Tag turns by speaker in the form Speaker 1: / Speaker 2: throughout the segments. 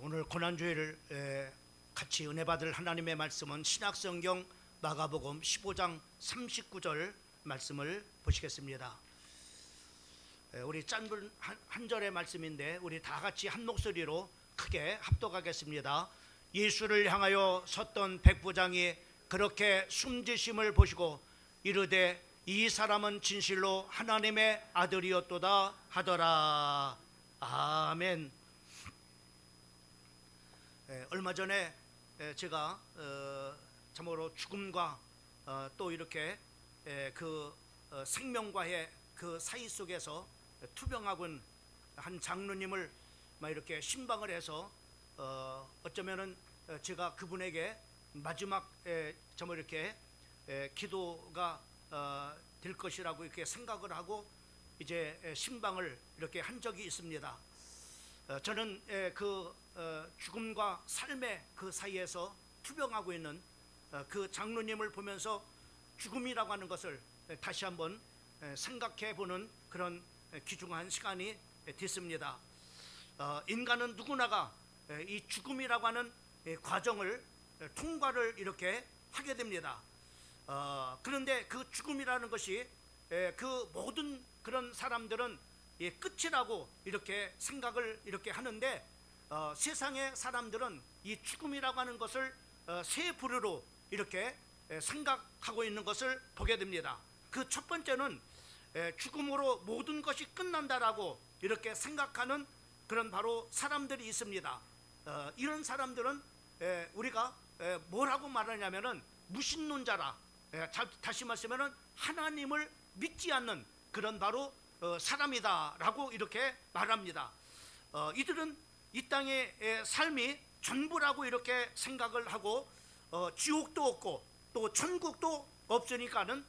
Speaker 1: 오늘 고난주일을 같이 은혜 받을 하나님의 말씀은 신약성경 마가복음 15장 39절 말씀을 보시겠습니다. 우리 짧은 한 절의 말씀인데 우리 다 같이 한 목소리로 크게 합독하겠습니다. 예수를 향하여 섰던 백부장이 그렇게 숨지심을 보시고 이르되 이 사람은 진실로 하나님의 아들이었도다 하더라. 아멘. 얼마 전에 제가 참으로 죽음과 또 이렇게 그 생명과의 그 사이 속에서 투병하고 있는 한 장로님을 막 이렇게 신방을 해서 어쩌면은 제가 그분에게 마지막 정말 이렇게 기도가 될 것이라고 이렇게 생각을 하고 이제 신방을 이렇게 한 적이 있습니다. 저는 그 죽음과 삶의 그 사이에서 투병하고 있는 그 장로님을 보면서 죽음이라고 하는 것을 다시 한번 생각해 보는 그런 귀중한 시간이 됐습니다. 인간은 누구나가 이 죽음이라고 하는 과정을 통과를 이렇게 하게 됩니다. 그런데 그 죽음이라는 것이 그 모든 그런 사람들은 끝이라고 이렇게 생각을 이렇게 하는데 세상의 사람들은 이 죽음이라고 하는 것을 세 부류로 이렇게 생각하고 있는 것을 보게 됩니다. 그 첫 번째는 죽음으로 모든 것이 끝난다라고 이렇게 생각하는 그런 바로 사람들이 있습니다. 이런 사람들은 우리가 뭐라고 말하냐면은 무신론자라, 다시 말하면은 하나님을 믿지 않는 그런 바로 사람이다라고 이렇게 말합니다. 이들은 이 땅의 삶이 전부라고 이렇게 생각을 하고 지옥도 없고 또 천국도 없으니까는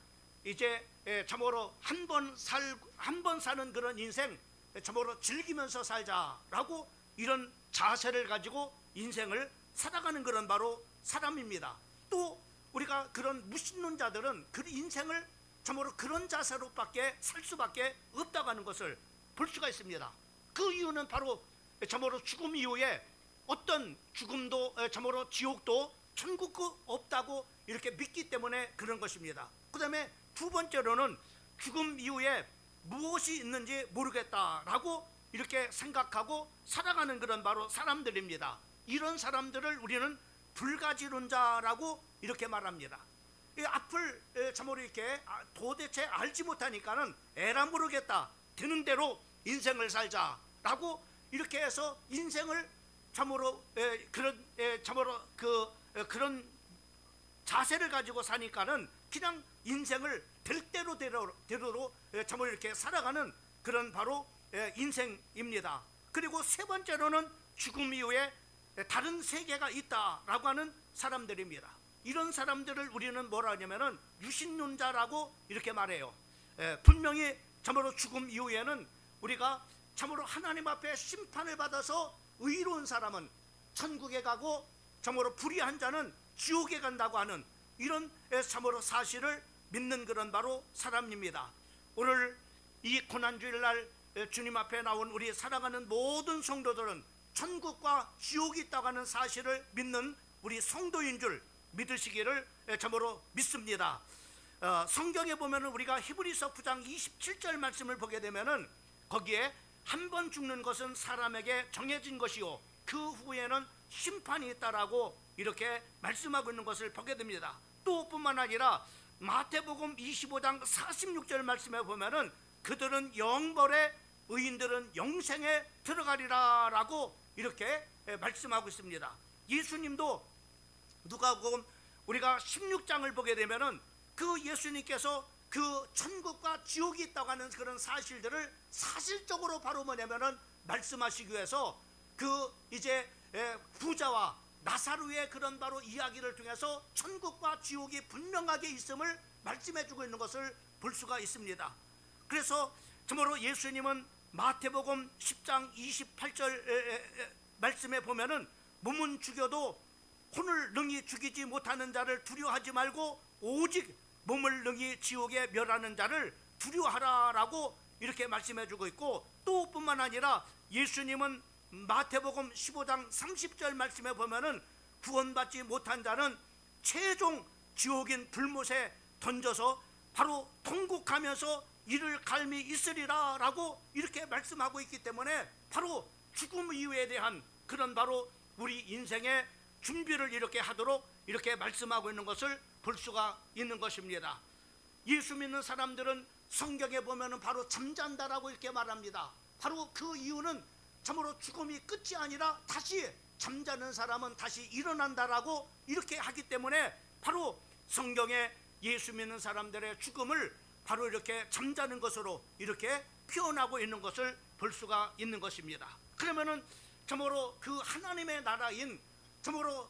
Speaker 1: 이제 참으로 한 번 사는 그런 인생 참으로 즐기면서 살자라고 이런 자세를 가지고 인생을 살아가는 그런 바로 사람입니다. 또 우리가 그런 무신론자들은 그 인생을 참으로 그런 자세로밖에 살 수밖에 없다고 하는 것을 볼 수가 있습니다. 그 이유는 바로 참으로 죽음 이후에 어떤 죽음도 참으로 지옥도 천국도 없다고 이렇게 믿기 때문에 그런 것입니다. 그 다음에 두 번째로는 죽음 이후에 무엇이 있는지 모르겠다라고 이렇게 생각하고 살아가는 그런 바로 사람들입니다. 이런 사람들을 우리는 불가지론자라고 이렇게 말합니다. 이 앞을 참으로 이렇게 도대체 알지 못하니까는 에라 모르겠다, 되는 대로 인생을 살자라고 이렇게 해서 인생을 참으로 그런 자세를 가지고 사니까는 그냥 인생을 될 대로 참으로 이렇게 살아가는 그런 바로 인생입니다. 그리고 세 번째로는 죽음 이후에 다른 세계가 있다라고 하는 사람들입니다. 이런 사람들을 우리는 뭐라 하냐면은 유신론자라고 이렇게 말해요. 분명히 참으로 죽음 이후에는 우리가 참으로 하나님 앞에 심판을 받아서 의로운 사람은 천국에 가고 참으로 불의한 자는 지옥에 간다고 하는 이런 참으로 사실을 믿는 그런 바로 사람입니다. 오늘 이 고난주일 날 주님 앞에 나온 우리 사랑하는 모든 성도들은 천국과 지옥이 있다고 하는 사실을 믿는 우리 성도인 줄 믿으시기를 참으로 믿습니다. 성경에 보면 우리가 히브리서 9장 27절 말씀을 보게 되면은 거기에 한 번 죽는 것은 사람에게 정해진 것이요 그 후에는 심판이 있다라고 이렇게 말씀하고 있는 것을 보게 됩니다. 또 뿐만 아니라 마태복음 25장 46절 말씀에 보면은 그들은 영벌에 의인들은 영생에 들어가리라라고 이렇게 말씀하고 있습니다. 예수님도 누가복음 우리가 16장을 보게 되면은 그 예수님께서 그 천국과 지옥이 있다고 하는 그런 사실들을 사실적으로 바로 뭐냐면은 말씀하시기 위해서 그 이제 부자와 나사로의 그런 바로 이야기를 통해서 천국과 지옥이 분명하게 있음을 말씀해주고 있는 것을 볼 수가 있습니다. 그래서 참으로 예수님은 마태복음 10장 28절 말씀에 보면은 몸은 죽여도 혼을 능히 죽이지 못하는 자를 두려워하지 말고 오직 몸을 능히 지옥에 멸하는 자를 두려워하라라고 이렇게 말씀해주고 있고, 또 뿐만 아니라 예수님은 마태복음 15장 30절 말씀에 보면은 구원받지 못한 자는 최종 지옥인 불못에 던져서 바로 통곡하면서 이를 갈미 있으리라 라고 이렇게 말씀하고 있기 때문에 바로 죽음 이후에 대한 그런 바로 우리 인생의 준비를 이렇게 하도록 이렇게 말씀하고 있는 것을 볼 수가 있는 것입니다. 예수 믿는 사람들은 성경에 보면은 바로 잠잔다라고 이렇게 말합니다. 바로 그 이유는 참으로 죽음이 끝이 아니라 다시 잠자는 사람은 다시 일어난다라고 이렇게 하기 때문에 바로 성경에 예수 믿는 사람들의 죽음을 바로 이렇게 잠자는 것으로 이렇게 표현하고 있는 것을 볼 수가 있는 것입니다. 그러면은 참으로 그 하나님의 나라인 참으로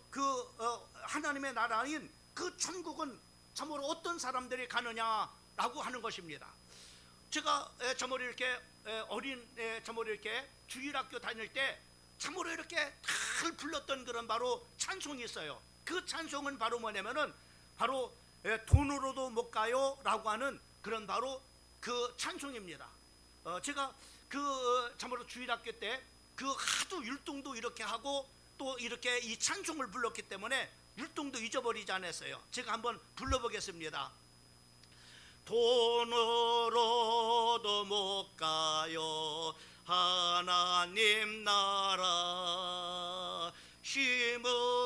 Speaker 1: 하나님의 나라인 그 천국은 참으로 어떤 사람들이 가느냐라고 하는 것입니다. 제가 참으로 이렇게 참으로 이렇게 주일학교 다닐 때 참으로 이렇게 잘 불렀던 그런 바로 찬송이 있어요. 그 찬송은 바로 뭐냐면은 바로 돈으로도 못 가요라고 하는 그런 바로 그 찬송입니다. 제가 참으로 주일학교 때 그 하도 율동도 이렇게 하고 또 이렇게 이 찬송을 불렀기 때문에 율동도 잊어버리지 않았어요. 제가 한번 불러보겠습니다. 돈으로도 못 가요 하나님 나라, 힘으로도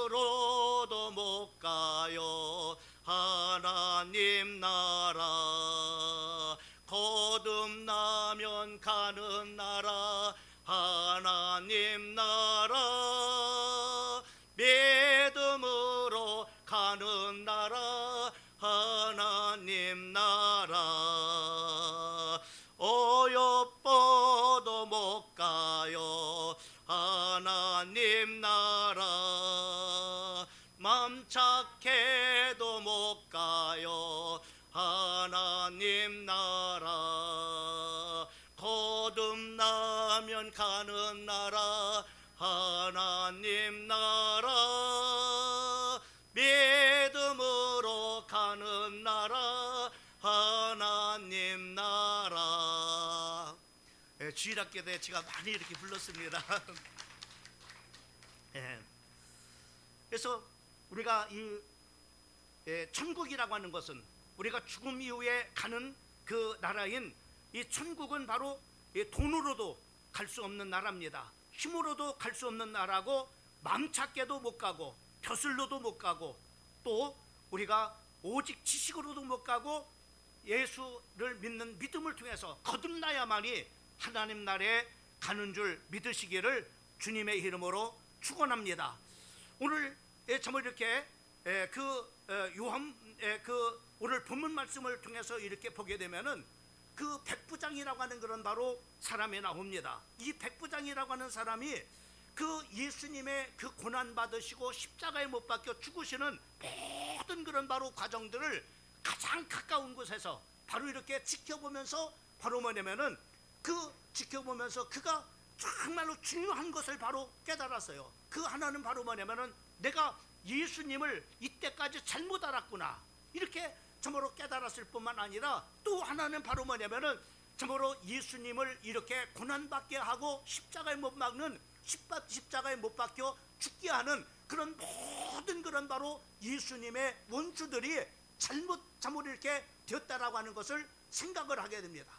Speaker 1: 못 가요 하나님 나라, 거듭나면 가는 나라 하나님 나라, 믿음으로 가는 나라 하나님 나라, 어여뻐도 못 가요 하나님 나라, 맘 착해도 못 가요 하나님 나라, 거듭나면 가는 나라 하나님 나라, 믿음으로 가는 나라 하나님 나라. 주일학교 때 제가 많이 이렇게 불렀습니다. 그래서 우리가 이 천국이라고 하는 것은 우리가 죽음 이후에 가는 그 나라인 이 천국은 바로 돈으로도 갈 수 없는 나라입니다. 힘으로도 갈 수 없는 나라고, 맘찾게도 못 가고 벼슬로도 못 가고, 또 우리가 오직 지식으로도 못 가고 예수를 믿는 믿음을 통해서 거듭나야만이 하나님 나라에 가는 줄 믿으시기를 주님의 이름으로 축원합니다. 오늘 참 이렇게 오늘 본문 말씀을 통해서 이렇게 보게 되면은 그 백부장이라고 하는 그런 바로 사람이 나옵니다. 이 백부장이라고 하는 사람이 그 예수님의 그 고난 받으시고 십자가에 못 박혀 죽으시는 모든 그런 바로 과정들을 가장 가까운 곳에서 바로 이렇게 지켜보면서 바로 뭐냐면은 지켜보면서 그가 정말로 중요한 것을 바로 깨달았어요. 그 하나는 바로 뭐냐면은 내가 예수님을 이때까지 잘못 알았구나, 이렇게 참으로 깨달았을 뿐만 아니라 또 하나는 바로 뭐냐면은 참으로 예수님을 이렇게 고난받게 하고 십자가에 못 박혀 죽게 하는 그런 모든 그런 바로 예수님의 원수들이 참으로 이렇게 되었다라고 하는 것을 생각을 하게 됩니다.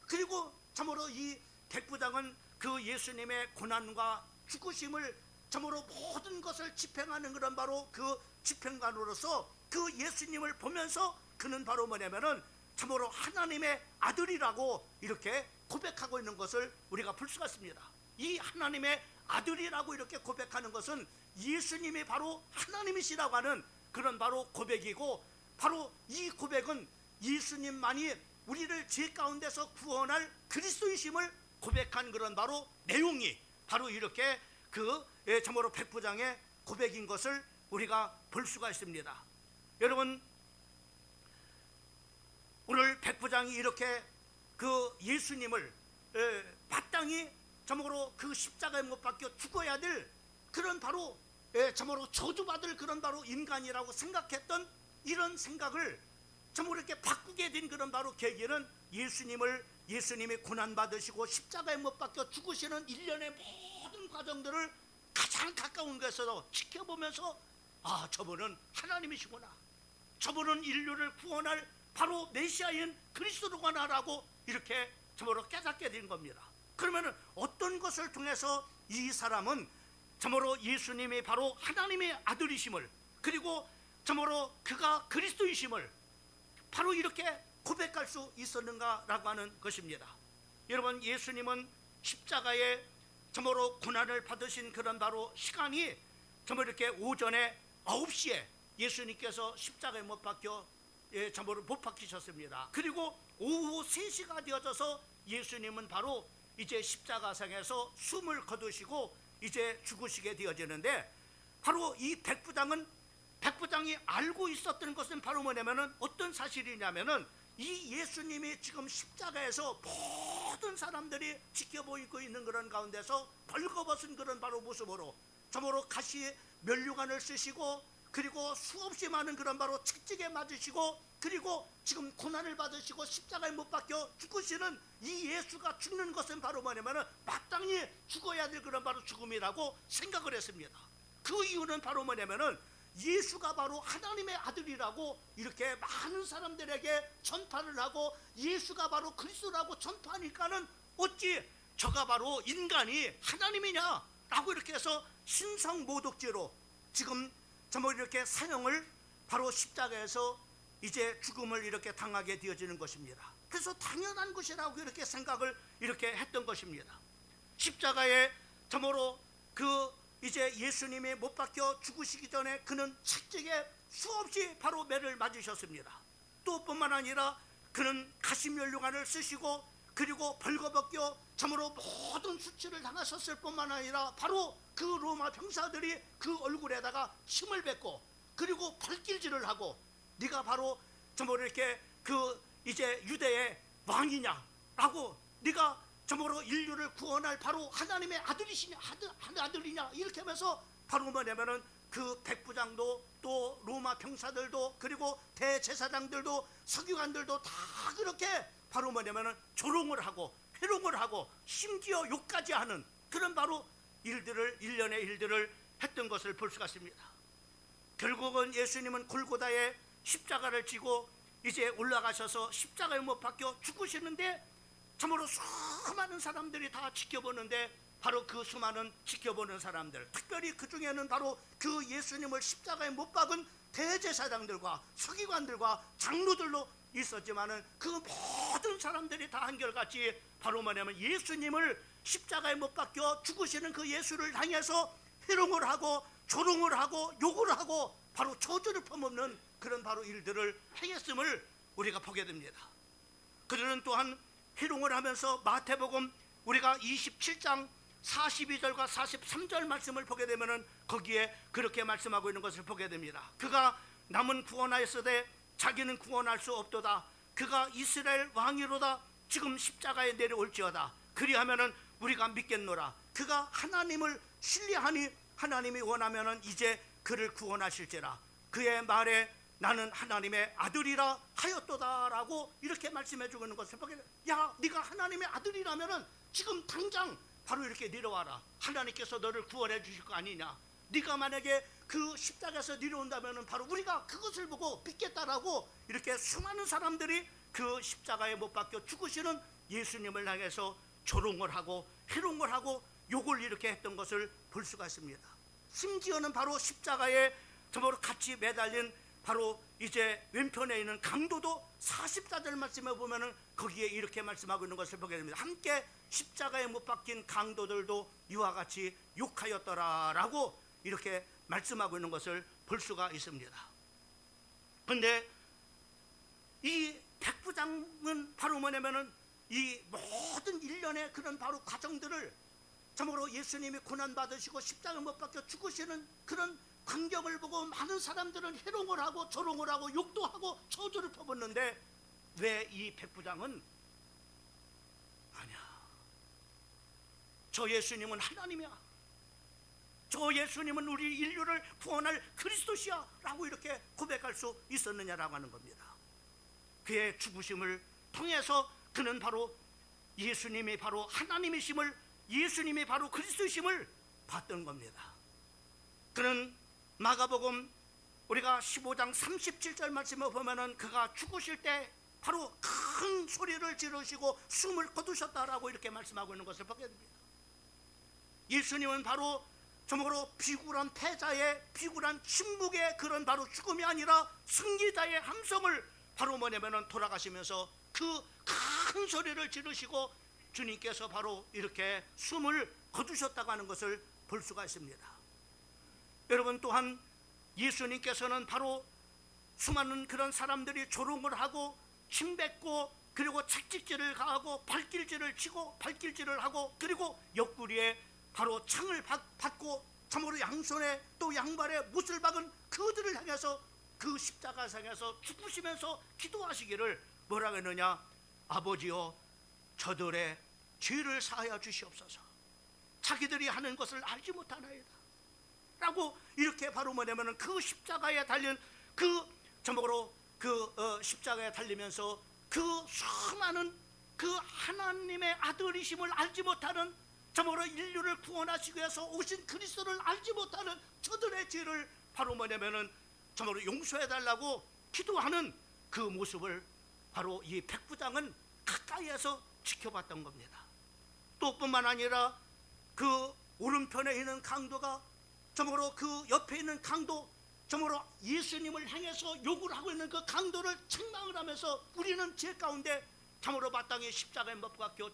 Speaker 1: 그리고 참으로 이 백부장은 그 예수님의 고난과 죽으심을 참으로 모든 것을 집행하는 그런 바로 그 집행관으로서 그 예수님을 보면서 그는 바로 뭐냐면은 참으로 하나님의 아들이라고 이렇게 고백하고 있는 것을 우리가 볼 수가 있습니다. 이 하나님의 아들이라고 이렇게 고백하는 것은 예수님이 바로 하나님이시라고 하는 그런 바로 고백이고, 바로 이 고백은 예수님만이 우리를 죄 가운데서 구원할 그리스도이심을 고백한 그런 바로 내용이 바로 이렇게 참으로 백부장의 고백인 것을 우리가 볼 수가 있습니다. 여러분, 오늘 백부장이 이렇게 그 예수님을 마땅히 참으로 그 십자가에 못 박혀 죽어야 될 그런 바로 참으로 저주받을 그런 바로 인간이라고 생각했던 이런 생각을 참으로 이렇게 바꾸게 된 그런 바로 계기는 예수님이 고난받으시고 십자가에 못 박혀 죽으시는 일련의 모든 모든 과정들을 가장 가까운 곳에서 지켜보면서 저분은 하나님이시구나, 저분은 인류를 구원할 바로 메시아인 그리스도구나라고 이렇게 참으로 깨닫게 된 겁니다. 그러면 어떤 것을 통해서 이 사람은 참으로 예수님이 바로 하나님의 아들이심을, 그리고 참으로 그가 그리스도이심을 바로 이렇게 고백할 수 있었는가라고 하는 것입니다. 여러분, 예수님은 십자가에 참으로 고난을 받으신 그런 바로 시간이 참으로 이렇게 오전에 9시에 예수님께서 십자가에 못 박혀 참으로 못 박히셨습니다. 그리고 오후 3시가 되어져서 예수님은 바로 이제 십자가상에서 숨을 거두시고 이제 죽으시게 되어지는데, 바로 이 백부장이 알고 있었던 것은 바로 뭐냐면은 어떤 사실이냐면은 이 예수님이 지금 십자가에서 모든 사람들이 지켜보고 있는 그런 가운데서 벌거벗은 그런 바로 모습으로 참으로 가시 면류관을 쓰시고, 그리고 수없이 많은 그런 바로 채찍에 맞으시고, 그리고 지금 고난을 받으시고 십자가에 못 박혀 죽으시는 이 예수가 죽는 것은 바로 뭐냐면은 마땅히 죽어야 될 그런 바로 죽음이라고 생각을 했습니다. 그 이유는 바로 뭐냐면은 예수가 바로 하나님의 아들이라고 이렇게 많은 사람들에게 전파를 하고, 예수가 바로 그리스도라고 전파하니까는 어찌 저가 바로 인간이 하나님이냐 라고 이렇게 해서 신성모독죄로 지금 전부 이렇게 사형을 바로 십자가에서 이제 죽음을 이렇게 당하게 되어지는 것입니다. 그래서 당연한 것이라고 이렇게 생각을 이렇게 했던 것입니다. 십자가에 참으로 이제 예수님이 못 박혀 죽으시기 전에 그는 채찍에 수없이 바로 매를 맞으셨습니다. 또 뿐만 아니라 그는 가시면류관을 쓰시고, 그리고 벌거벗겨 참으로 모든 수치를 당하셨을 뿐만 아니라 바로 그 로마 병사들이 그 얼굴에다가 침을 뱉고, 그리고 발길질을 하고, 네가 바로 참으로 이렇게 이제 유대의 왕이냐라고, 네가 참으로 인류를 구원할 바로 하나님의 아들이시냐, 아들이냐 이렇게 하면서 바로 뭐냐면은 그 백부장도 또 로마 병사들도 그리고 대제사장들도 서기관들도 다 그렇게 바로 뭐냐면은 조롱을 하고 회롱을 하고 심지어 욕까지 하는 그런 바로 일련의 일들을 했던 것을 볼 수가 있습니다. 결국은 예수님은 골고다에 십자가를 지고 이제 올라가셔서 십자가에 못 박혀 죽으시는데, 참으로 수많은 사람들이 다 지켜보는데, 바로 그 수많은 지켜보는 사람들, 특별히 그 중에는 바로 그 예수님을 십자가에 못 박은 대제사장들과 서기관들과 장로들도 있었지만은 그 모든 사람들이 다 한결같이 바로 뭐냐면 예수님을 십자가에 못 박혀 죽으시는 그 예수를 향해서 회롱을 하고 조롱을 하고 욕을 하고 바로 저주를 퍼먹는 그런 바로 일들을 행했음을 우리가 보게 됩니다. 그들은 또한 회롱을 하면서 마태복음 우리가 27장 42절과 43절 말씀을 보게 되면은 거기에 그렇게 말씀하고 있는 것을 보게 됩니다. 그가 남은 구원하였으되 자기는 구원할 수 없도다. 그가 이스라엘 왕이로다. 지금 십자가에 내려올지어다. 그리하면은 우리가 믿겠노라. 그가 하나님을 신뢰하니 하나님이 원하면은 이제 그를 구원하실지라. 그의 말에 나는 하나님의 아들이라 하였도다라고 이렇게 말씀해 주고 있는 것을 보게 돼요. 야, 네가 하나님의 아들이라면은 지금 당장 바로 이렇게 내려와라. 하나님께서 너를 구원해 주실 거 아니냐. 네가 만약에 그 십자가에서 내려온다면은 바로 우리가 그것을 보고 믿겠다라고 이렇게 수많은 사람들이 그 십자가에 못 박혀 죽으시는 예수님을 향해서 조롱을 하고 희롱을 하고 욕을 이렇게 했던 것을 볼 수가 있습니다. 심지어는 바로 십자가에 저보로 같이 매달린 바로 이제 왼편에 있는 강도도 44절 말씀에 보면은 거기에 이렇게 말씀하고 있는 것을 보게 됩니다. 함께 십자가에 못 박힌 강도들도 이와 같이 욕하였더라라고 이렇게 말씀하고 있는 것을 볼 수가 있습니다. 그런데 이 백부장은 바로 뭐냐면은 이 모든 일련의 그런 바로 과정들을 참으로 예수님이 고난받으시고 십자가에 못 박혀 죽으시는 그런 광경을 보고 많은 사람들은 해롱을 하고 조롱을 하고 욕도 하고 저주를 퍼붓는데 왜 이 백부장은 아니야, 저 예수님은 하나님이야, 저 예수님은 우리 인류를 구원할 그리스도시야 라고 이렇게 고백할 수 있었느냐라고 하는 겁니다. 그의 죽으심을 통해서 그는 바로 예수님이 바로 하나님이심을, 예수님이 바로 그리스도이심을 봤던 겁니다. 그는 마가복음 우리가 15장 37절 말씀을 보면은 그가 죽으실 때 바로 큰 소리를 지르시고 숨을 거두셨다라고 이렇게 말씀하고 있는 것을 보게 됩니다. 예수님은 바로 정말로 비굴한 패자의 비굴한 침묵의 그런 바로 죽음이 아니라 승리자의 함성을 바로 뭐냐면은 돌아가시면서 그 큰 소리를 지르시고 주님께서 바로 이렇게 숨을 거두셨다고 하는 것을 볼 수가 있습니다. 여러분, 또한 예수님께서는 바로 수많은 그런 사람들이 조롱을 하고 침뱉고 그리고 채찍질을 가하고 발길질을 치고 발길질을 하고 그리고 옆구리에 바로 창을 받고 참으로 양손에 또 양발에 못을 박은 그들을 향해서 그 십자가상에서 죽으시면서 기도하시기를 뭐라고 했느냐? 아버지여, 저들의 죄를 사하여 주시옵소서. 자기들이 하는 것을 알지 못하나이다 라고 이렇게 바로 뭐냐면은 그 십자가에 달린 그 제목으로 십자가에 달리면서 그 수많은 그 하나님의 아들이심을 알지 못하는 참으로 인류를 구원하시기 위해서 오신 그리스도를 알지 못하는 저들의 죄를 바로 뭐냐면은 참으로 용서해 달라고 기도하는 그 모습을 바로 이 백부장은 가까이에서 지켜봤던 겁니다. 또 뿐만 아니라 그 오른편에 있는 강도가 참으로 그 옆에 있는 강도, 참으로 예수님을 향해서 욕을 하고 있는 그 강도를 책망을 하면서 우리는 죄 가운데 참으로 마땅히 십자가에 못 박혀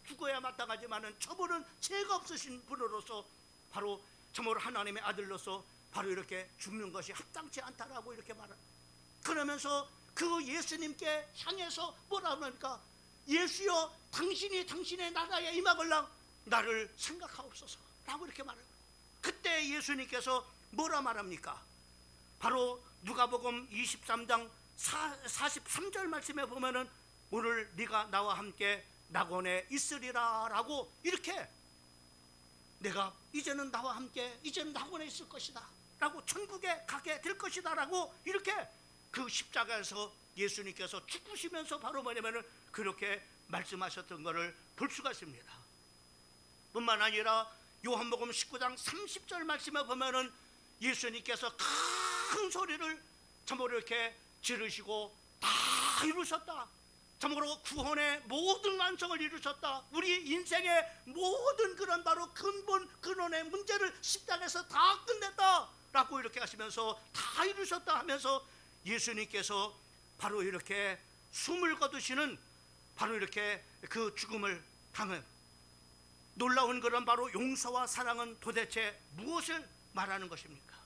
Speaker 1: 죽어야 마땅하지만은 저분은 죄가 없으신 분으로서 바로 참으로 하나님의 아들로서 바로 이렇게 죽는 것이 합당치 않다라고 이렇게 말합니다. 그러면서 그 예수님께 향해서 뭐라 합니까? 예수여, 당신이 당신의 나라에 임하걸랑 나를 생각하옵소서 라고 이렇게 말합니다. 그때 예수님께서 뭐라 말합니까? 바로 누가복음 23장 43절 말씀에 보면은 오늘 네가 나와 함께 낙원에 있으리라 라고 이렇게 내가 이제는 나와 함께 이제는 낙원에 있을 것이다 라고 천국에 가게 될 것이다 라고 이렇게 그 십자가에서 예수님께서 죽으시면서 바로 뭐냐면은 그렇게 말씀하셨던 것을 볼 수가 있습니다. 뿐만 아니라 요한복음 19장 30절 말씀에 보면은 예수님께서 큰 소리를 참으로 이렇게 지르시고 다 이루셨다. 참으로 구원의 모든 완성을 이루셨다. 우리 인생의 모든 그런 바로 근본 근원의 문제를 십자가에서 다 끝냈다 라고 이렇게 하시면서 다 이루셨다 하면서 예수님께서 바로 이렇게 숨을 거두시는 바로 이렇게 그 죽음을 당한 놀라운 그런 바로 용서와 사랑은 도대체 무엇을 말하는 것입니까?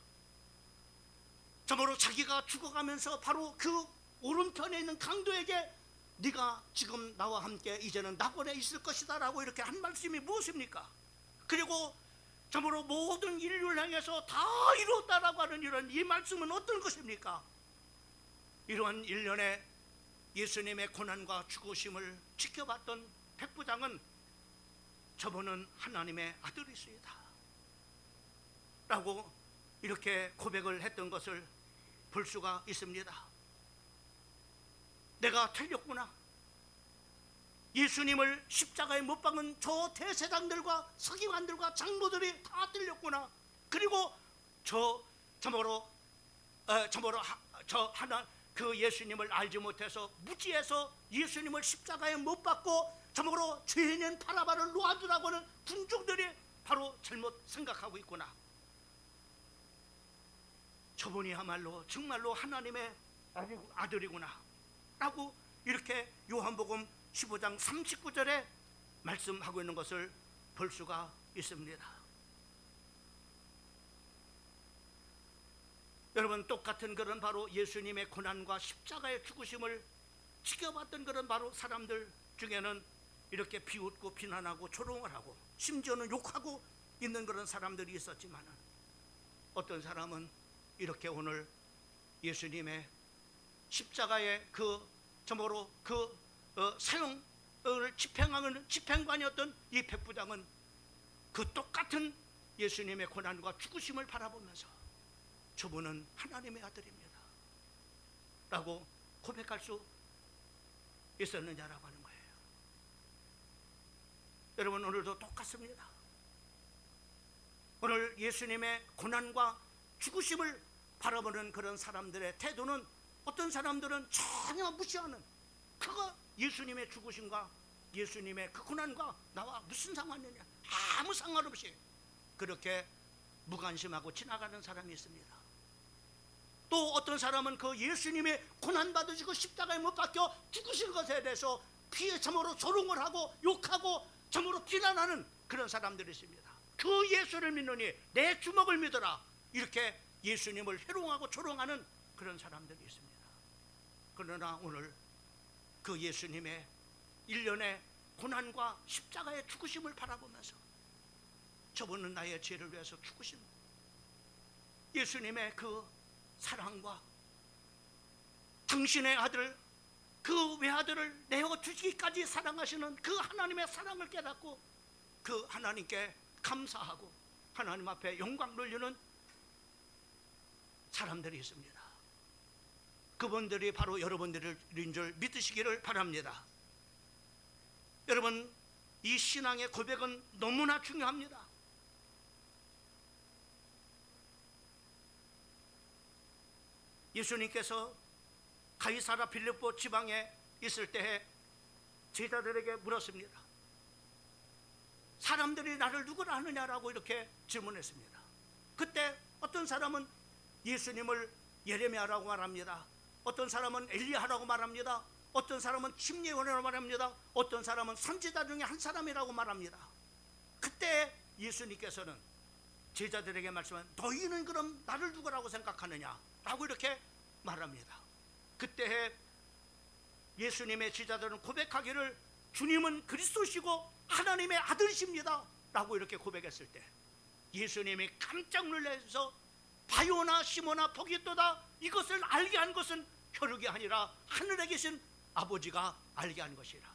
Speaker 1: 참으로 자기가 죽어가면서 바로 그 오른편에 있는 강도에게 네가 지금 나와 함께 이제는 낙원에 있을 것이다 라고 이렇게 한 말씀이 무엇입니까? 그리고 참으로 모든 인류를 향해서 다 이루었다라고 하는 이런 이 말씀은 어떤 것입니까? 이러한 일련의 예수님의 고난과 죽으심을 지켜봤던 백부장은 저분은 하나님의 아들이시다 라고 이렇게 고백을 했던 것을 볼 수가 있습니다. 내가 틀렸구나. 예수님을 십자가에 못 박은 저 대제사장들과 서기관들과 장로들이 다 틀렸구나. 그리고 저 하나 그 예수님을 알지 못해서 무지해서 예수님을 십자가에 못 박고 저먹으로 죄인 바라바를 놓아주라고 하는 군중들이 바로 잘못 생각하고 있구나. 저분이야말로 정말로 하나님의 아들이구나 라고 이렇게 요한복음 15장 39절에 말씀하고 있는 것을 볼 수가 있습니다. 여러분, 똑같은 그런 바로 예수님의 고난과 십자가의 죽으심을 지켜봤던 그런 바로 사람들 중에는 이렇게 비웃고 비난하고 조롱을 하고 심지어는 욕하고 있는 그런 사람들이 있었지만 어떤 사람은 이렇게 오늘 예수님의 십자가의 그 저모로 그 사형을 집행하는 집행관이었던 이 백부장은 그 똑같은 예수님의 고난과 죽으심을 바라보면서 저분은 하나님의 아들입니다 라고 고백할 수 있었느냐라고 하는 거예요. 여러분, 오늘도 똑같습니다. 예수님의 고난과 죽으심을 바라보는 그런 사람들의 태도는 어떤 사람들은 전혀 무시하는, 그거 예수님의 죽으심과 예수님의 그 고난과 나와 무슨 상관이냐, 아무 상관없이 그렇게 무관심하고 지나가는 사람이 있습니다. 또 어떤 사람은 그 예수님의 고난받으시고 십자가에 못 박혀 죽으신 것에 대해서 피해 참으로 조롱을 하고 욕하고 참으로 비난하는 그런 사람들이 있습니다. 그 예수를 믿느니 내 주먹을 믿어라, 이렇게 예수님을 희롱하고 조롱하는 그런 사람들이 있습니다. 그러나 오늘 그 예수님의 일련의 고난과 십자가의 죽으심을 바라보면서 저분은 나의 죄를 위해서 죽으신 예수님의 그 사랑과 당신의 아들, 그 외아들을 내어 주시기까지 사랑하시는 그 하나님의 사랑을 깨닫고 그 하나님께 감사하고 하나님 앞에 영광 돌리는 사람들이 있습니다. 그분들이 바로 여러분들인 줄 믿으시기를 바랍니다. 여러분, 이 신앙의 고백은 너무나 중요합니다. 예수님께서 가이사라 빌립보 지방에 있을 때에 제자들에게 물었습니다. 사람들이 나를 누구라 하느냐라고 이렇게 질문했습니다. 그때 어떤 사람은 예수님을 예레미야라고 말합니다. 어떤 사람은 엘리야라고 말합니다. 어떤 사람은 침례요한이라고 말합니다. 어떤 사람은 선지자 중에 한 사람이라고 말합니다. 그때 예수님께서는 제자들에게 말씀한, 너희는 그럼 나를 누구라고 생각하느냐 라고 이렇게 말합니다. 그때 예수님의 제자들은 고백하기를, 주님은 그리스도시고 하나님의 아들이십니다 라고 이렇게 고백했을 때 예수님이 깜짝 놀라서, 바요나 시모나 포기또다, 이것을 알게 한 것은 혈육이 아니라 하늘에 계신 아버지가 알게 한 것이라.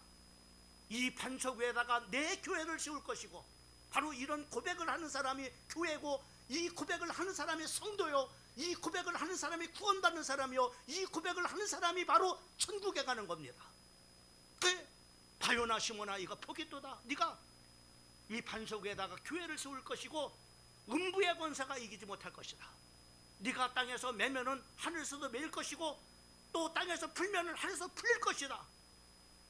Speaker 1: 이 반석 위에다가 내 교회를 세울 것이고, 바로 이런 고백을 하는 사람이 교회고, 이 고백을 하는 사람이 성도요, 이 고백을 하는 사람이 구원받는 사람이요, 이 고백을 하는 사람이 바로 천국에 가는 겁니다. 그 바요나 시모나 이거 포기또다, 네가 이 반석 위에다가 교회를 세울 것이고 음부의 권세가 이기지 못할 것이다. 네가 땅에서 매면은 하늘에서도 매일 것이고 또 땅에서 풀면은 하늘에서 풀릴 것이다.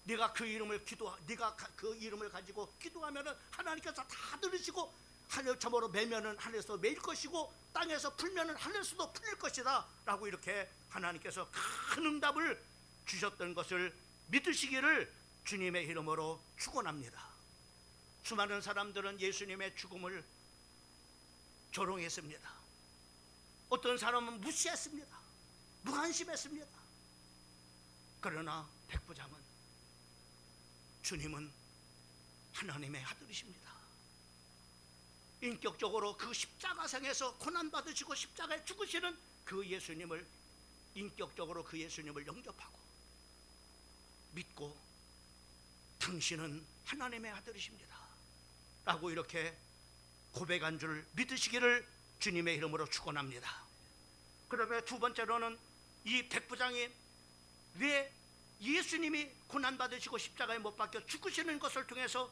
Speaker 1: 네가 그 이름을 네가 그 이름을 가지고 기도하면은 하나님께서 다 들으시고, 하늘 처음으로 매면은 하늘에서 매일 것이고 땅에서 풀면은 하늘에서도 풀릴 것이다 라고 이렇게 하나님께서 큰 응답을 주셨던 것을 믿으시기를 주님의 이름으로 축원합니다. 수많은 사람들은 예수님의 죽음을 조롱했습니다. 어떤 사람은 무시했습니다. 무관심했습니다. 그러나 백부장은, 주님은 하나님의 아들이십니다. 인격적으로 그 십자가상에서 고난받으시고 십자가에 죽으시는 그 예수님을, 인격적으로 그 예수님을 영접하고 믿고, 당신은 하나님의 아들이십니다 라고 이렇게 고백한 줄 믿으시기를 주님의 이름으로 축원합니다. 그다음에 두 번째로는 이 백부장이 왜 예수님이 고난받으시고 십자가에 못 박혀 죽으시는 것을 통해서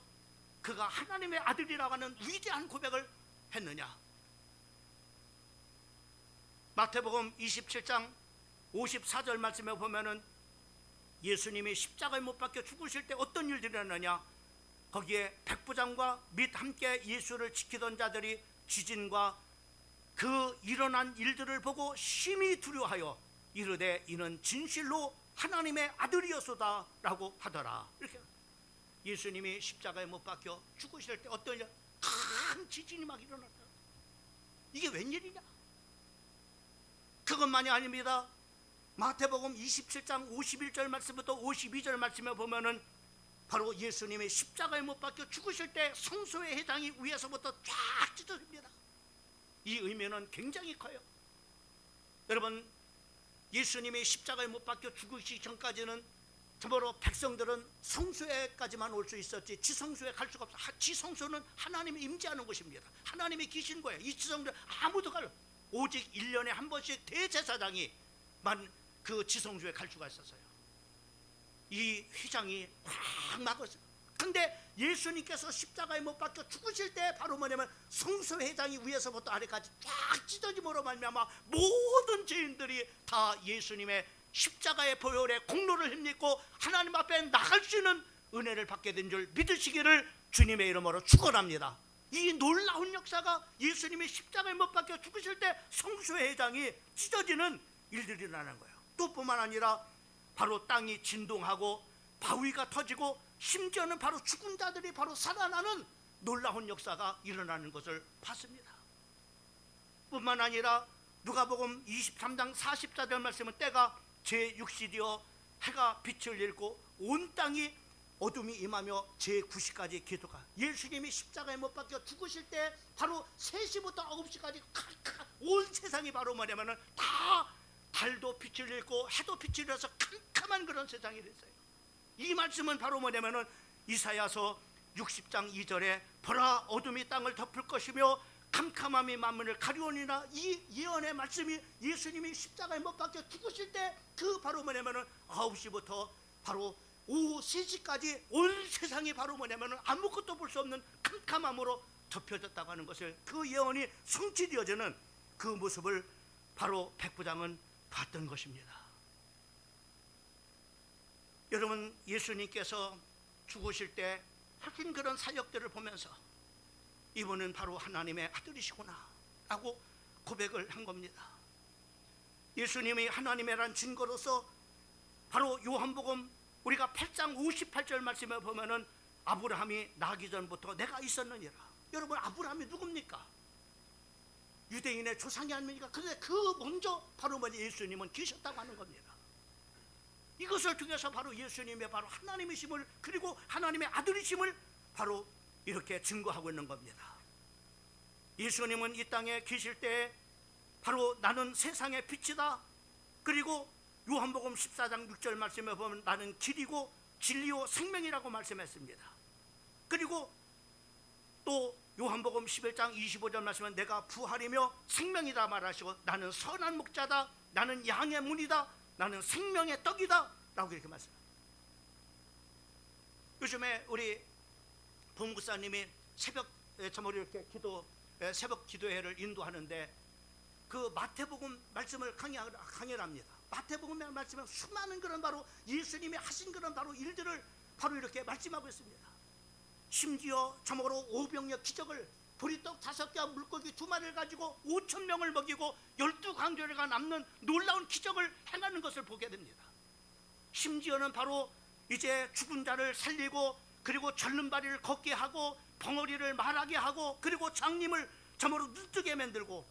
Speaker 1: 그가 하나님의 아들이라고 하는 위대한 고백을 했느냐. 마태복음 27장 54절 말씀에 보면은 예수님이 십자가에 못 박혀 죽으실 때 어떤 일들이 일어나냐, 거기에 백부장과 및 함께 예수를 지키던 자들이 지진과 그 일어난 일들을 보고 심히 두려워하여 이르되 이는 진실로 하나님의 아들이었소다 라고 하더라. 이렇게 예수님이 십자가에 못 박혀 죽으실 때 어떤 일, 큰 지진이 막 일어났다. 이게 웬일이냐? 그것만이 아닙니다. 마태복음 27장 51절 말씀부터 52절 말씀에 보면은 바로 예수님이 십자가에 못 박혀 죽으실 때 성소의 회장이 위에서부터 쫙 찢어집니다. 이 의미는 굉장히 커요. 여러분, 예수님이 십자가에 못 박혀 죽으시기 전까지는 참으로 백성들은 성소에까지만 올 수 있었지 지성소에 갈 수가 없어. 지성소는 하나님이 임재하는 곳입니다. 하나님이 계신 거예요. 이 지성소에 아무도 갈, 오직 1년에 한 번씩 대제사장이만 그 지성소에 갈 수가 있었어요. 이 휘장이 꽉 막았어요. 근데 예수님께서 십자가에 못 박혀 죽으실 때 바로 뭐냐면 성소회장이 위에서부터 아래까지 쫙 찢어짐으로 말미암아 모든 죄인들이 다 예수님의 십자가의 보혈의 공로를 힘입고 하나님 앞에 나갈 수 있는 은혜를 받게 된 줄 믿으시기를 주님의 이름으로 축원합니다. 이 놀라운 역사가 예수님이 십자가에 못 박혀 죽으실 때 성소회장이 찢어지는 일들이 일어나는 거예요. 또 뿐만 아니라 바로 땅이 진동하고 바위가 터지고 심지어는 바로 죽은 자들이 바로 살아나는 놀라운 역사가 일어나는 것을 봤습니다. 뿐만 아니라 누가복음 23장 44절 말씀은 때가 제6시되어 해가 빛을 잃고 온 땅이 어둠이 임하며 제9시까지 기도가 예수님이 십자가에 못 박혀 죽으실 때 바로 3시부터 9시까지 온 세상이 바로 뭐냐면은 다 달도 빛을 잃고 해도 빛을 잃어서 캄캄한 그런 세상이 됐어요. 이 말씀은 바로 뭐냐면은 이사야서 60장 2절에 보라 어둠이 땅을 덮을 것이며 캄캄함이 만민을 가리오니라. 이 예언의 말씀이 예수님이 십자가에 못 박혀 죽으실 때 그 바로 뭐냐면은 9시부터 바로 오후 3시까지 온 세상이 바로 뭐냐면은 아무것도 볼 수 없는 캄캄함으로 덮여졌다고 하는 것을 그 예언이 성취되어지는 그 모습을 바로 백부장은 봤던 것입니다. 여러분, 예수님께서 죽으실 때 하신 그런 사역들을 보면서 이분은 바로 하나님의 아들이시구나 라고 고백을 한 겁니다. 예수님이 하나님이란 증거로서 바로 요한복음 우리가 8장 58절 말씀에 보면은 아브라함이 나기 전부터 내가 있었느니라. 여러분, 아브라함이 누굽니까? 유대인의 조상이 아닙니까? 그런데 그 먼저 바로 예수님은 계셨다고 하는 겁니다. 이것을 통해서 바로 예수님의 바로 하나님이심을 그리고 하나님의 아들이심을 바로 이렇게 증거하고 있는 겁니다. 예수님은 이 땅에 계실 때 바로 나는 세상의 빛이다. 그리고 요한복음 14장 6절 말씀에 보면 나는 길이고 진리요 생명이라고 말씀했습니다. 그리고 또 요한복음 11장 25절 말씀은 내가 부활이며 생명이다 말하시고 나는 선한 목자다. 나는 양의 문이다. 나는 생명의 떡이다 라고 이렇게 말씀합니다. 요즘에 우리 본국사님이 새벽 이렇게 새벽 기도회를 인도하는데 그 마태복음 말씀을 강의를 합니다. 마태복음의 말씀은 수많은 그런 바로 예수님이 하신 그런 바로 일들을 바로 이렇게 말씀하고 있습니다. 심지어 저먹으로 오병이어 기적을 보리떡 5개와 물고기 2마리를 가지고 5,000명을 먹이고 12강조리가 남는 놀라운 기적을 행하는 것을 보게 됩니다. 심지어는 바로 이제 죽은 자를 살리고 그리고 절름발이를 걷게 하고 벙어리를 말하게 하고 그리고 장님을 저먹으로 눈뜨게 만들고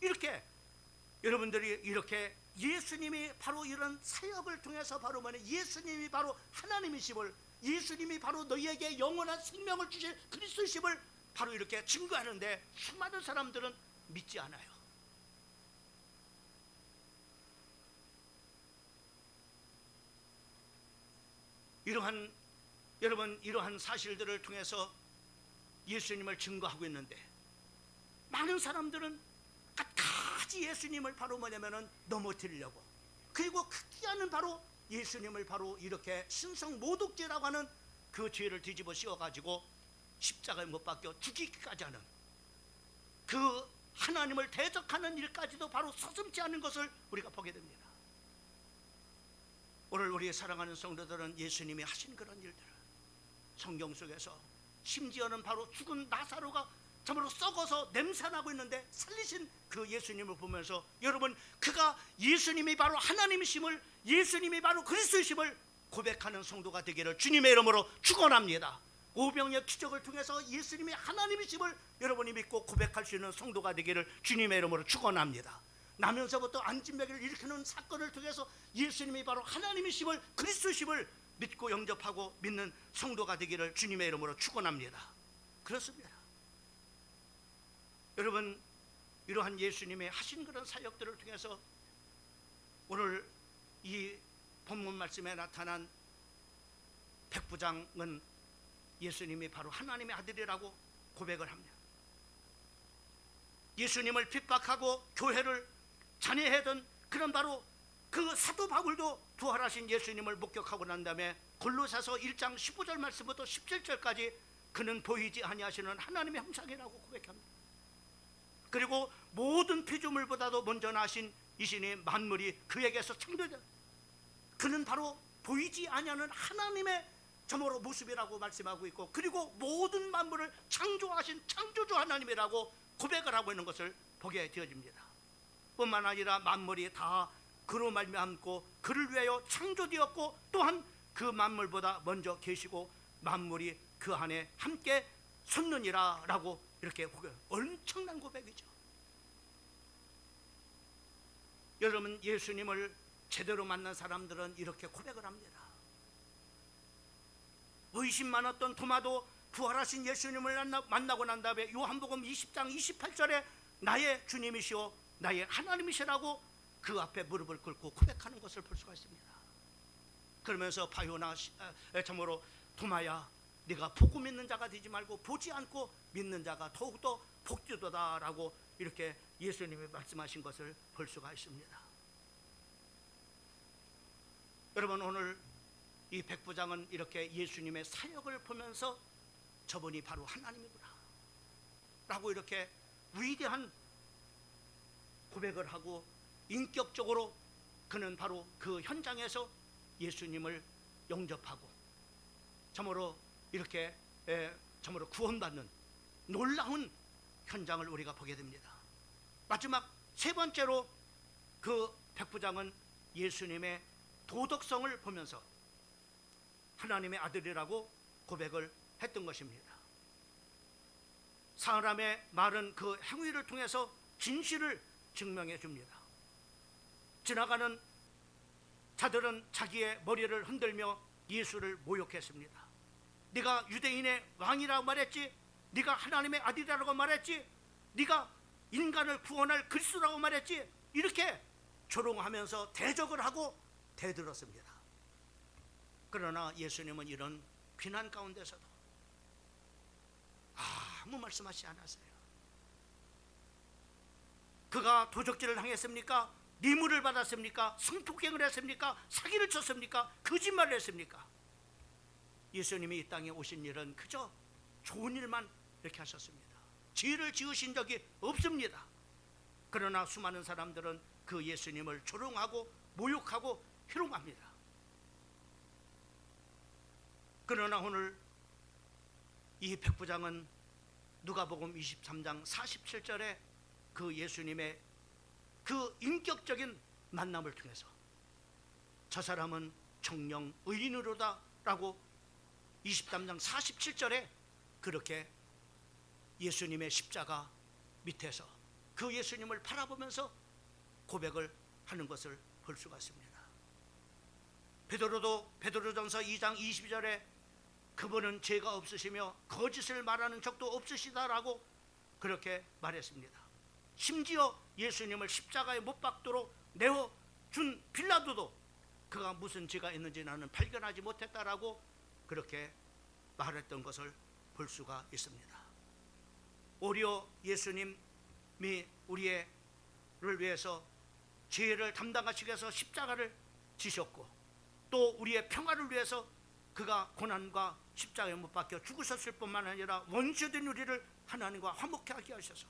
Speaker 1: 이렇게 여러분들이 이렇게 예수님이 바로 이런 사역을 통해서 바로 예수님이 바로 하나님이심을 예수님이 바로 너희에게 영원한 생명을 주실 그리스도심을 바로 이렇게 증거하는데 수많은 사람들은 믿지 않아요. 이러한 사실들을 통해서 예수님을 증거하고 있는데 많은 사람들은 끝까지 예수님을 바로 넘어뜨리려고 그리고 극기하는 바로 예수님을 바로 이렇게 신성 모독죄라고 하는 그 죄를 뒤집어 씌워가지고 십자가에 못 박혀 죽이기까지 하는 그 하나님을 대적하는 일까지도 바로 서슴지 않은 것을 우리가 보게 됩니다. 오늘 우리 사랑하는 성도들은 예수님이 하신 그런 일들을 성경 속에서 심지어는 바로 죽은 나사로가 참으로 썩어서 냄새나고 있는데 살리신 그 예수님을 보면서 여러분 그가 예수님이 바로 하나님이심을 예수님이 바로 그리스도이심을 고백하는 성도가 되기를 주님의 이름으로 축원합니다. 오병이어 기적을 통해서 예수님이 하나님이심을 여러분이 믿고 고백할 수 있는 성도가 되기를 주님의 이름으로 축원합니다. 나면서부터 안진병을 일으키는 사건을 통해서 예수님이 바로 하나님이심을 그리스도이심을 믿고 영접하고 믿는 성도가 되기를 주님의 이름으로 축원합니다. 그렇습니다. 여러분 이러한 예수님의 하신 그런 사역들을 통해서 오늘 이 본문 말씀에 나타난 백부장은 예수님이 바로 하나님의 아들이라고 고백을 합니다. 예수님을 핍박하고 교회를 잔해하던 그런 바로 그 사도 바울도 부활하신 예수님을 목격하고 난 다음에 골로새서 1장 15절 말씀부터 17절까지 그는 보이지 아니하시는 하나님의 형상이라고 고백합니다. 그리고 모든 피조물보다도 먼저 나신 이신이 만물이 그에게서 창조된, 그는 바로 보이지 아니하는 하나님의 저모로 모습이라고 말씀하고 있고, 그리고 모든 만물을 창조하신 창조주 하나님이라고 고백을 하고 있는 것을 보게 되어집니다. 뿐만 아니라 만물이 다 그로 말미암고 그를 위하여 창조되었고, 또한 그 만물보다 먼저 계시고 만물이 그 안에 함께 섰느니라 라고 이렇게 고백, 엄청난 고백이죠. 여러분, 예수님을 제대로 만난 사람들은 이렇게 고백을 합니다. 의심 많았던 도마도 부활하신 예수님을 만나고 난 다음에 요한복음 20장 28절에 나의 주님이시오 나의 하나님이시라고 그 앞에 무릎을 꿇고 고백하는 것을 볼 수가 있습니다. 그러면서 바요나 참으로 도마야, 네가 보고 믿는 자가 되지 말고 보지 않고 믿는 자가 더욱더 복되도다 라고 이렇게 예수님이 말씀하신 것을 볼 수가 있습니다. 여러분, 오늘 이 백부장은 이렇게 예수님의 사역을 보면서 저분이 바로 하나님이구나 라고 이렇게 위대한 고백을 하고, 인격적으로 그는 바로 그 현장에서 예수님을 영접하고 참으로 이렇게 참으로 구원받는 놀라운 현장을 우리가 보게 됩니다. 마지막 세 번째로 그 백부장은 예수님의 도덕성을 보면서 하나님의 아들이라고 고백을 했던 것입니다. 사람의 말은 그 행위를 통해서 진실을 증명해 줍니다. 지나가는 자들은 자기의 머리를 흔들며 예수를 모욕했습니다. 네가 유대인의 왕이라고 말했지, 네가 하나님의 아들이라고 말했지, 네가 인간을 구원할 그리스도라고 말했지, 이렇게 조롱하면서 대적을 하고 대들었습니다. 그러나 예수님은 이런 비난 가운데서도 아무 말씀하지 않았어요. 그가 도적질을 당했습니까? 뇌물을 받았습니까? 성폭행을 했습니까? 사기를 쳤습니까? 거짓말을 했습니까? 예수님이 이 땅에 오신 일은 그저 좋은 일만 이렇게 하셨습니다. 죄를 지으신 적이 없습니다. 그러나 수많은 사람들은 그 예수님을 조롱하고 모욕하고 희롱합니다. 그러나 오늘 이 백부장은 누가복음 23장 47절에 그 예수님의 그 인격적인 만남을 통해서 저 사람은 정령 의인으로다 라고 23장 47절에 그렇게 예수님의 십자가 밑에서 그 예수님을 바라보면서 고백을 하는 것을 볼 수가 있습니다. 베드로도 베드로전서 2장 22절에 그분은 죄가 없으시며 거짓을 말하는 적도 없으시다라고 그렇게 말했습니다. 심지어 예수님을 십자가에 못 박도록 내어준 빌라도도 그가 무슨 죄가 있는지 나는 발견하지 못했다라고 그렇게 말했던 것을 볼 수가 있습니다. 오히려 예수님이 우리를 위해서 죄를 담당하시기 위해서 십자가를 지셨고, 또 우리의 평화를 위해서 그가 고난과 십자가에 못 박혀 죽으셨을 뿐만 아니라 원수된 우리를 하나님과 화목케 하게 하셔서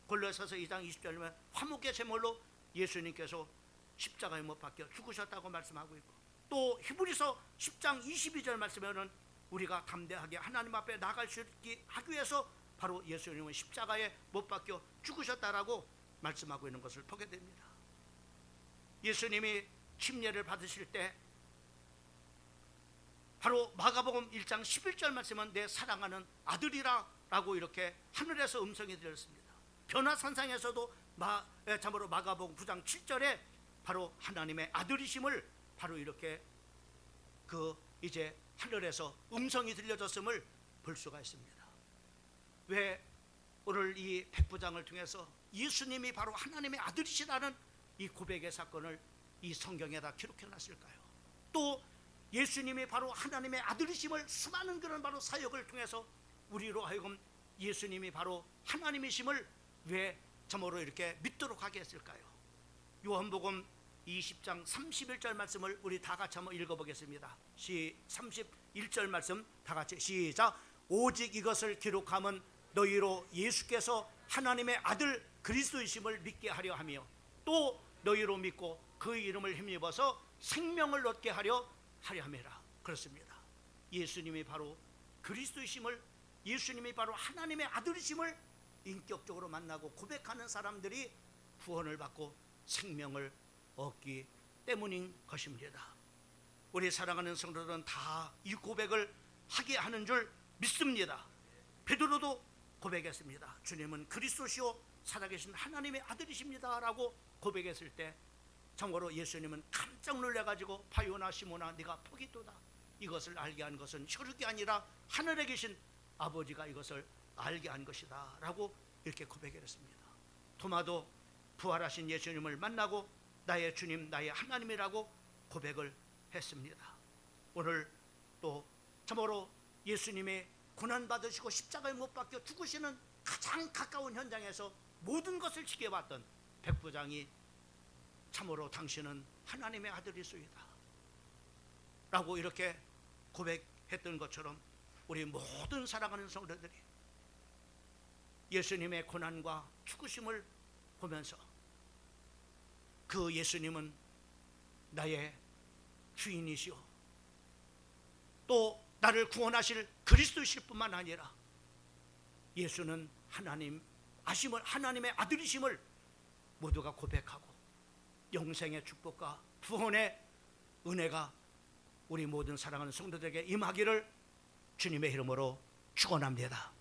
Speaker 1: 골로새서 2장 20절에 보면 화목의 제물로 예수님께서 십자가에 못 박혀 죽으셨다고 말씀하고 있고, 또 히브리서 10장 22절 말씀에는 우리가 담대하게 하나님 앞에 나갈 수 있게 하기 위해서 바로 예수님은 십자가에 못 박혀 죽으셨다라고 말씀하고 있는 것을 보게 됩니다. 예수님이 침례를 받으실 때 바로 마가복음 1장 11절 말씀은 내 사랑하는 아들이라 라고 이렇게 하늘에서 음성이 들렸습니다. 변화산상에서도 참으로 마가복음 9장 7절에 바로 하나님의 아들이심을 바로 이렇게 이제 하늘에서 음성이 들려졌음을 볼 수가 있습니다. 왜 오늘 이 백부장을 통해서 예수님이 바로 하나님의 아들이시라는 이 고백의 사건을 이 성경에다 기록해 놨을까요? 또 예수님이 바로 하나님의 아들이심을 수많은 그런 바로 사역을 통해서 우리로 하여금 예수님이 바로 하나님이심을 왜 참으로 이렇게 믿도록 하게 했을까요? 요한복음 20장 31절 말씀을 우리 다 같이 한번 읽어보겠습니다. 31절 말씀 다 같이 시작. 오직 이것을 기록함은 너희로 예수께서 하나님의 아들 그리스도이심을 믿게 하려 하며 또 너희로 믿고 그 이름을 힘입어서 생명을 얻게 하려 함이라. 그렇습니다. 예수님이 바로 그리스도이심을, 예수님이 바로 하나님의 아들이심을 인격적으로 만나고 고백하는 사람들이 구원을 받고 생명을 얻기 때문인 것입니다. 우리 사랑하는 성도들은 다 이 고백을 하게 하는 줄 믿습니다. 베드로도 고백했습니다. 주님은 그리스도시요 살아계신 하나님의 아들이십니다 라고 고백했을 때 참고로 예수님은 깜짝 놀라가지고 바요나 시모나 네가 포기도다, 이것을 알게 한 것은 혈육이 아니라 하늘에 계신 아버지가 이것을 알게 한 것이다 라고 이렇게 고백했습니다. 토마도 부활하신 예수님을 만나고 나의 주님 나의 하나님이라고 고백을 했습니다. 오늘 또 참으로 예수님의 고난받으시고 십자가에 못 박혀 죽으시는 가장 가까운 현장에서 모든 것을 지켜봤던 백부장이 참으로 당신은 하나님의 아들이소이다 라고 이렇게 고백했던 것처럼 우리 모든 사랑하는 성도들이 예수님의 고난과 죽으심을 보면서 그 예수님은 나의 주인이시오, 또 나를 구원하실 그리스도이실 뿐만 아니라 예수는 하나님의 아들이심을 모두가 고백하고 영생의 축복과 구원의 은혜가 우리 모든 사랑하는 성도들에게 임하기를 주님의 이름으로 축원합니다.